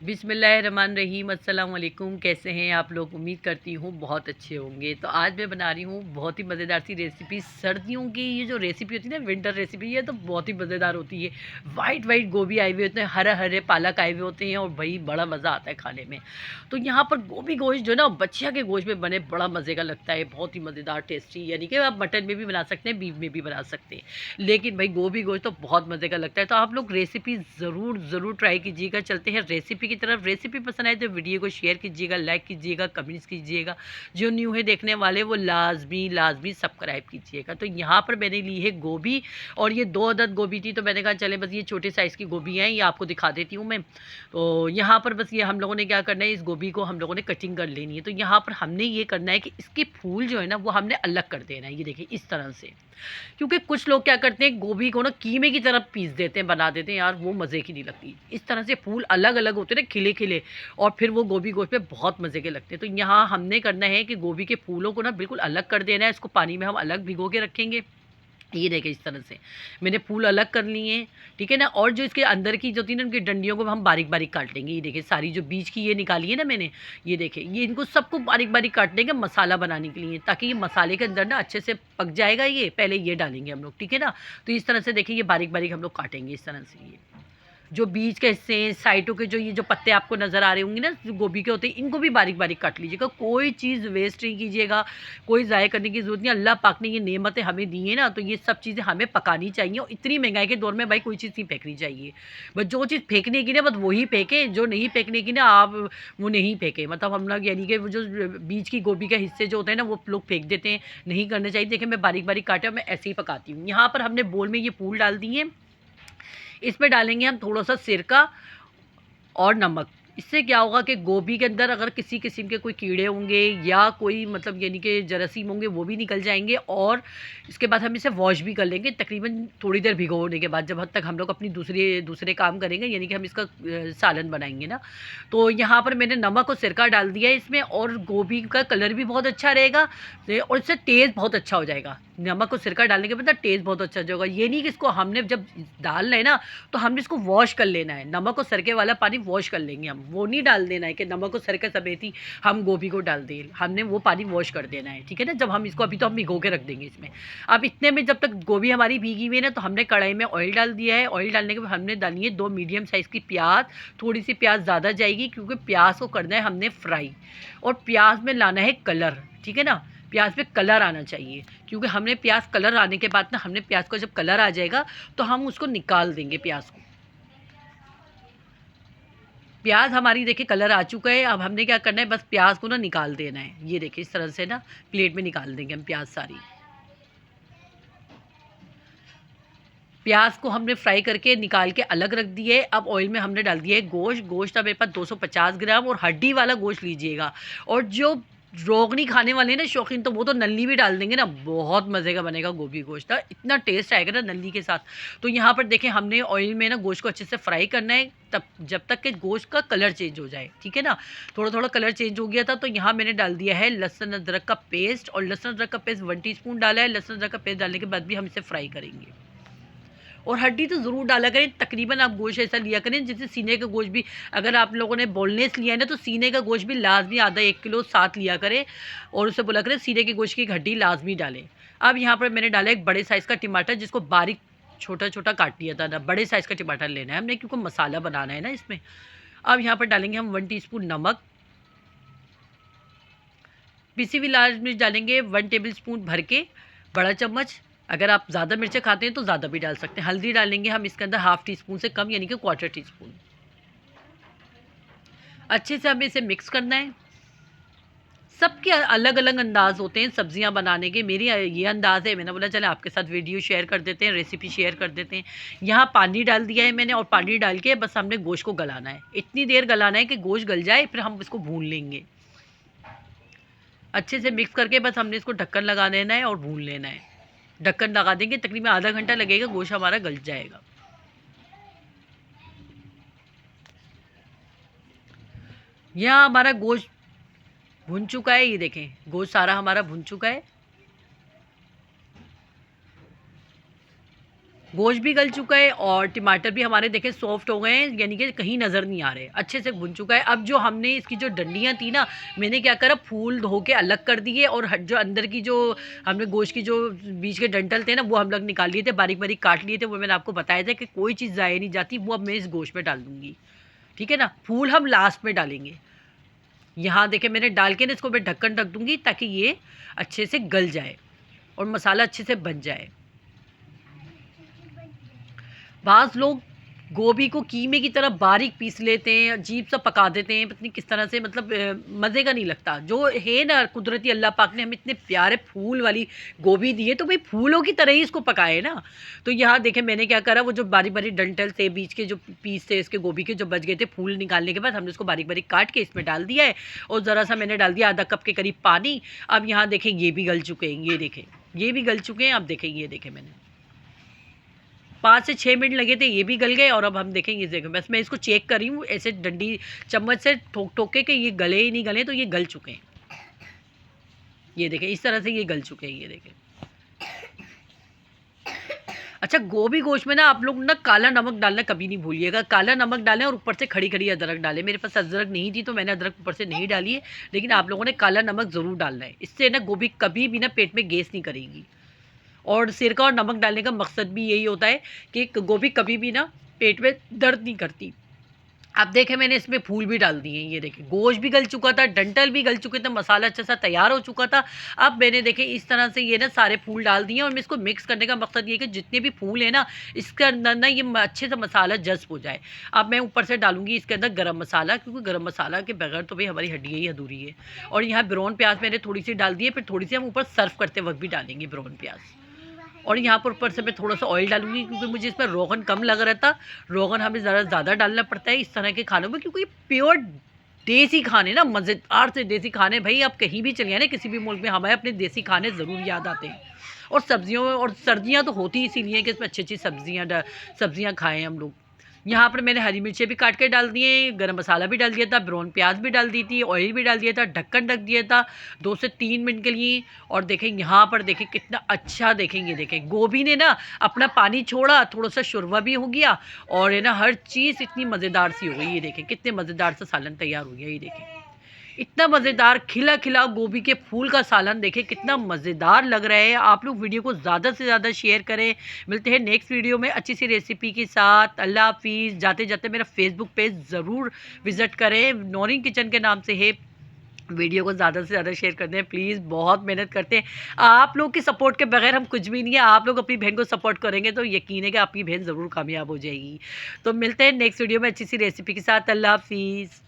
बिस्मिल्लाहिर्रहमानिर्रहीम। अस्सलाम वालेकुम। कैसे हैं आप लोग? उम्मीद करती हूँ बहुत अच्छे होंगे। तो आज मैं बना रही हूँ बहुत ही मज़ेदार सी रेसिपी। सर्दियों की ये जो रेसिपी होती है ना, विंटर रेसिपी, ये तो बहुत ही मज़ेदार होती है। वाइट वाइट गोभी आए हुए होते हैं, हरे हरे पालक आए हुए होते हैं और भाई बड़ा मज़ा आता है खाने में। तो यहाँ पर गोभी गोश्त जो है ना, बछिया के गोश्त में बने बड़ा मज़े का लगता है, बहुत ही मज़ेदार टेस्टी। यानी कि आप मटन में भी बना सकते हैं, बीफ में भी बना सकते हैं, लेकिन भाई गोभी गोश्त तो बहुत मज़े का लगता है। तो आप लोग रेसिपी ज़रूर ट्राई कीजिएगा। चलते हैं रेसिपी की तरफ। रेसिपी पसंद आए तो वीडियो को शेयर कीजिएगा, लाइक कीजिएगा, कमेंट्स कीजिएगा। जो न्यू है देखने वाले वो लाजमी सब्सक्राइब कीजिएगा। तो यहाँ पर मैंने ली है गोभी, और ये 2 अदद गोभी थी, तो मैंने कहा चले बस ये छोटे साइज़ की गोभी हैं, ये आपको दिखा देती हूँ मैं। तो यहाँ पर बस ये हम लोगों ने क्या करना है, इस गोभी को हम लोगों ने कटिंग कर लेनी है। तो यहाँ पर हमने ये करना है कि इसके फूल जो है ना, वो हमने अलग कर देना है। ये देखिए इस तरह से। क्योंकि कुछ लोग क्या करते हैं, गोभी को ना कीमे की तरह पीस देते हैं, बना देते हैं, यार वो मज़े की नहीं लगती। इस तरह से फूल अलग अलग होते हैं ना, खिले खिले, और फिर वो गोभी गोश्त में बहुत मज़े के लगते हैं। तो यहाँ हमने करना है कि गोभी के फूलों को ना बिल्कुल अलग कर देना है। इसको पानी में हम अलग भिगो के रखेंगे। ये देखिए इस तरह से मैंने फूल अलग कर लिए हैं, ठीक है ना। और जो इसके अंदर की जो थी ना, उनकी डंडियों को हम बारीक बारीक काट लेंगे। ये देखिए सारी जो बीज की ये निकाली है ना मैंने, ये देखिए ये इनको सबको बारीक बारीक काट लेंगे मसाला बनाने के लिए, ताकि ये मसाले के अंदर ना अच्छे से पक जाएगा। ये पहले ये डालेंगे हम लोग, ठीक है ना। तो इस तरह से देखिए ये बारीक बारीक हम लोग काटेंगे इस तरह से। ये जो बीज के हिस्से हैं, साइडों के जो ये जो पत्ते आपको नज़र आ रहे होंगे ना, जो गोभी के होते हैं, इनको भी बारीक बारीक काट लीजिएगा। कोई चीज़ वेस्ट नहीं कीजिएगा, कोई ज़ाया करने की ज़रूरत नहीं। अल्लाह पाक ने ये नेमतें हमें दी हैं ना, तो ये सब चीज़ें हमें पकानी चाहिए। और इतनी महंगाई के दौर में भाई कोई चीज़ नहीं फेंकनी चाहिए। बस जो चीज़ फेंकने की ना, बस वही फेंकें। जो नहीं फेंकने की ना, आप वो नहीं फेंकें। मतलब हम लोग यानी कि वो जो बीज की गोभी के हिस्से जो होते हैं ना, वो लोग फेंक देते हैं, नहीं करने चाहिए। देखिए मैं बारीक बारीक काटा, मैं ऐसे ही पकाती हूँ। यहाँ पर हमने बोल में ये फूल डाल दिए। इसमें डालेंगे हम थोड़ा सा सिरका और नमक। इससे क्या होगा कि गोभी के अंदर अगर किसी किस्म के कोई कीड़े होंगे या कोई मतलब यानी कि जरासीम होंगे, वो भी निकल जाएंगे। और इसके बाद हम इसे वॉश भी कर लेंगे तकरीबन थोड़ी देर भिगोने के बाद, जब हद तक हम लोग अपनी दूसरे काम करेंगे, यानी कि हम इसका सालन बनाएंगे ना। तो यहाँ पर मैंने नमक और सिरका डाल दिया है इसमें, और गोभी का कलर भी बहुत अच्छा रहेगा और इससे टेस्ट बहुत अच्छा हो जाएगा। नमक और सिरका डालने के बाद टेस्ट बहुत अच्छा हो जाएगा। ये नहीं कि इसको हमने जब डालना है ना, तो हमने इसको वॉश कर लेना है। नमक और सिरके वाला पानी वॉश कर लेंगे हम, वो नहीं डाल देना है कि नमक और सिरके समेत ही हम गोभी को डाल दें। हमने वो पानी वॉश कर देना है, ठीक है ना। जब हम इसको, अभी तो हम भिगो के रख देंगे इसमें। अब इतने में जब तक गोभी हमारी भीगी हुई है ना, तो हमने कढ़ाई में ऑयल डाल दिया है। ऑयल डालने के बाद हमने डाली है 2 मीडियम साइज़ की प्याज। थोड़ी सी प्याज ज़्यादा जाएगी, क्योंकि प्याज को करना है हमने फ्राई, और प्याज में लाना है कलर, ठीक है ना। प्याज पे कलर आना चाहिए, क्योंकि हमने प्याज कलर आने के बाद ना, हमने प्याज को जब कलर आ जाएगा तो हम उसको निकाल देंगे प्याज को। प्याज हमारी देखिए कलर आ चुका है। अब हमने क्या करना है, बस प्याज को ना निकाल देना है। ये देखिए इस तरह से ना प्लेट में निकाल देंगे हम प्याज सारी। प्याज को हमने फ्राई करके निकाल के अलग रख दिए। अब ऑयल में हमने डाल दिया है गोश्त। गोश्त अब मेरे पास 250 ग्राम, और हड्डी वाला गोश्त लीजिएगा। और जो रोगनी खाने वाले हैं ना शौकीन, तो वो तो नल्ली भी डाल देंगे ना, बहुत मज़े का बनेगा गोभी गोश्त। इतना टेस्ट आएगा ना नल्ली के साथ। तो यहाँ पर देखें हमने ऑयल में ना गोश्त को अच्छे से फ्राई करना है, तब जब तक कि गोश्त का कलर चेंज हो जाए, ठीक है ना। थोड़ा थोड़ा कलर चेंज हो गया था, तो यहाँ मैंने डाल दिया है लहसुन अदरक का पेस्ट। और लहसुन अदरक का पेस्ट 1 टीस्पून डाला है। लहसुन अदरक का पेस्ट डालने के बाद भी हम इसे फ्राई करेंगे। और हड्डी तो ज़रूर डाला करें। तकरीबन आप गोश्त ऐसा लिया करें जैसे सीने का गोश्त भी, अगर आप लोगों ने बोनलेस लिया है ना, तो सीने का गोश्त भी लाजमी आधा 1 किलो साथ लिया करें, और उससे बोला करें सीने के गोश्त की एक हड्डी लाजमी डालें। अब यहाँ पर मैंने डाला एक बड़े साइज़ का टमाटर, जिसको बारीक छोटा छोटा काट लिया था ना। बड़े साइज़ का टमाटर लेना है हमने, क्योंकि मसाला बनाना है ना इसमें। अब यहाँ पर डालेंगे हम 1 टीस्पून नमक। पिसी हुई लाल मिर्च डालेंगे 1 टेबल स्पून भर के, बड़ा चम्मच। अगर आप ज़्यादा मिर्चें खाते हैं तो ज़्यादा भी डाल सकते हैं। हल्दी डालेंगे हम इसके अंदर 1/2 टीस्पून से कम, यानी कि 1/4 टीस्पून। अच्छे से हमें इसे मिक्स करना है। सबके अलग अलग अंदाज़ होते हैं सब्जियां बनाने के। मेरी ये अंदाज़ है, मैंने बोला चले आपके साथ वीडियो शेयर कर देते हैं, रेसिपी शेयर कर देते हैं। यहाँ पानी डाल दिया है मैंने, और पानी डाल के बस हमने गोश्त को गलाना है। इतनी देर गलाना है कि गोश्त गल जाए, फिर हम इसको भून लेंगे। अच्छे से मिक्स करके बस हमने इसको ढक्कन लगा देना है और भून लेना है। ढक्कन लगा देंगे, तकरीबन आधा घंटा लगेगा, गोश्त हमारा गल जाएगा। यहाँ हमारा गोश्त भुन चुका है। ये देखें गोश्त सारा हमारा भुन चुका है। गोश्त भी गल चुका है और टमाटर भी हमारे देखें सॉफ्ट हो गए हैं, यानी कि कहीं नज़र नहीं आ रहे, अच्छे से भुन चुका है। अब जो हमने इसकी जो डंडियाँ थी ना, मैंने क्या करा, फूल धो के अलग कर दिए और जो अंदर की जो हमने गोश्त की जो बीच के डंठल थे ना, वो हम लोग निकाल लिए थे, बारीक बारीक काट लिए थे। वो मैंने आपको बताया था कि कोई चीज़ ज़ाया नहीं जाती, वो अब मैं इस गोश्त में डाल दूँगी, ठीक है ना। फूल हम लास्ट में डालेंगे। यहाँ देखें मैंने डाल के ना इसको मैं ढक्कन ढक दूँगी ताकि ये अच्छे से गल जाए और मसाला अच्छे से बन जाए। बाज़ लोग गोभी को कीमे की तरह बारीक पीस लेते हैं, अजीब सा पका देते हैं, पता नहीं किस तरह से, मतलब मज़े का नहीं लगता। जो है ना, कुदरती अल्लाह पाक ने हमें इतने प्यारे फूल वाली गोभी दी है, तो भाई फूलों की तरह ही इसको पकाए ना। तो यहाँ देखें मैंने क्या करा, वो जो बारीक बारीक डंठल थे, बीच के जो पीस थे इसके गोभी के जो बच गए थे, फूल निकालने के बाद हमने उसको बारीक बारीक काट के इसमें डाल दिया है और ज़रा सा मैंने डाल दिया आधा कप के करीब पानी। अब यहाँ देखें ये भी गल चुके हैं, ये देखें ये भी गल चुके हैं। अब देखें ये देखें मैंने 5 से 6 मिनट लगे थे, ये भी गल गए। और अब हम देखेंगे इस जगह, बस मैं इसको चेक कर रही हूँ ऐसे डंडी चम्मच से ठोक ठोक के कि ये गले ही नहीं गले, तो ये गल चुके हैं। ये देखें इस तरह से ये गल चुके हैं, ये देखें। अच्छा, गोभी गोश्त में ना आप लोग ना काला नमक डालना कभी नहीं भूलिएगा, काला नमक डालें और ऊपर से खड़ी खड़ी अदरक डालें। मेरे पास अदरक नहीं थी तो मैंने अदरक ऊपर से नहीं डाली है, लेकिन आप लोगों ने काला नमक ज़रूर डालना है। इससे ना गोभी कभी भी ना पेट में गैस नहीं करेगी। और सिरका और नमक डालने का मकसद भी यही होता है कि गोभी कभी भी ना पेट में दर्द नहीं करती। अब देखें मैंने इसमें फूल भी डाल दिए हैं, ये देखें गोश्त भी गल चुका था, डंठल भी गल चुके थे, मसाला अच्छा सा तैयार हो चुका था। अब मैंने देखे इस तरह से ये ना सारे फूल डाल दिए और मैं इसको मिक्स करने का मकसद ये है कि जितने भी फूल है ना, इसके अंदर ना ये अच्छे से मसाला जज्ब हो जाए। अब मैं ऊपर से डालूंगी इसके अंदर गरम मसाला, क्योंकि गरम मसाला के बगैर तो भाई हमारी हड्डियाँ ही अधूरी है। और यहाँ ब्राउन प्याज मैंने थोड़ी सी डाल दी है, फिर थोड़ी सी हम ऊपर सर्व करते वक्त भी डालेंगे ब्राउन प्याज। और यहाँ पर ऊपर से मैं थोड़ा सा ऑयल डालूंगी, क्योंकि मुझे इसमें रोगन कम लग रहा था। रोगन हमें ज़रा ज़्यादा डालना पड़ता है इस तरह के खानों में, क्योंकि प्योर देसी खाने ना, मज़ेदार से देसी खाने। भाई आप कहीं भी चले जाए ना, किसी भी मुल्क में, हमें अपने देसी खाने ज़रूर याद आते हैं। और सब्जियों में, और सर्दियाँ तो होती इसीलिए कि इसमें अच्छी अच्छी सब्जियाँ खाएँ हम लोग। यहाँ पर मैंने हरी मिर्चें भी काट के डाल दिए, गरम मसाला भी डाल दिया था, ब्राउन प्याज भी डाल दी थी, ऑयल भी डाल दिया था, ढक्कन ढक दिया था 2 से 3 मिनट के लिए। और देखें यहाँ पर देखें कितना अच्छा, देखेंगे देखें गोभी ने ना अपना पानी छोड़ा, थोड़ा सा शुरवा भी हो गया और है ना हर चीज़ इतनी मज़ेदार सी हो गई। ये देखें कितने मज़ेदार सा सालन तैयार हो गया, ये देखें इतना मज़ेदार खिला खिला गोभी के फूल का सालन, देखें कितना मज़ेदार लग रहा है। आप लोग वीडियो को ज़्यादा से ज़्यादा शेयर करें। मिलते हैं नेक्स्ट वीडियो में अच्छी सी रेसिपी के साथ। अल्लाह हाफिज़। जाते जाते मेरा फेसबुक पेज ज़रूर विज़िट करें, नौरीन किचन के नाम से है। वीडियो को ज़्यादा से ज़्यादा शेयर करते हैं प्लीज़, बहुत मेहनत करते हैं। आप लोग की सपोर्ट के बगैर हम कुछ भी नहीं है। आप लोग अपनी बहन को सपोर्ट करेंगे तो यकीन है कि आपकी बहन ज़रूर कामयाब हो जाएगी। तो मिलते हैं नेक्स्ट वीडियो में अच्छी सी रेसिपी के साथ। अल्लाह हाफिज़।